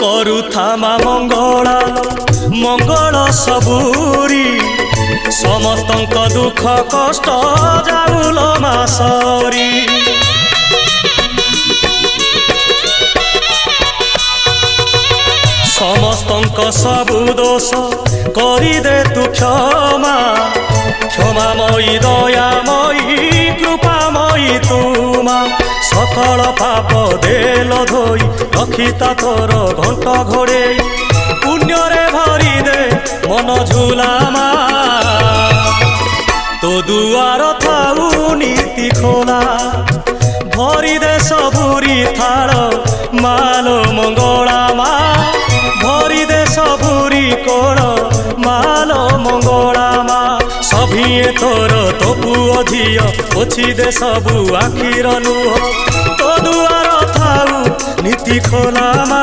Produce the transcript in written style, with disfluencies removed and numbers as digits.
କରୁଥାମା ମଙ୍ଗଳା ମଙ୍ଗଳ ସବୁରି ସମସ୍ତଙ୍କ ଦୁଃଖ କଷ୍ଟ ଯାଉଲ ମା ସରି। ସମସ୍ତଙ୍କ ସବୁ ଦୋଷ କରିଦେ ତୁ କ୍ଷମା କ୍ଷମାମୟୀ ଦୟାମୟୀ କୃପାମୟୀ ତୁମା ସକଳ ପାପ ଦେଲ ଧୋଇ ରଖିତା ତୋର ଘଣ୍ଟ ଘୋଡ଼େଇ ପୁଣ୍ୟରେ ଭରିଦେ ମନ ଝୁଲାମା ତୋ ଦୁଆର ଥାଉ ନୀତି ଖୋଲା ଭରିଦେ ସବୁରି ଥାଳ ମାଲୋ ମଙ୍ଗଳା ମା ଭରିଦେ ସବୁରି କୋଳ ମାଲୋ ମଙ୍ଗଳା ମା ସଭିଏ ତୋର ତୋ ପୁଅ ଝିଅ ପୋଛି ଦେ ସବୁ ଆଖିର ଲୁହ ତୋ ଦୁଆର ଥାଉ ନୀତି ଖୋଲା ମା।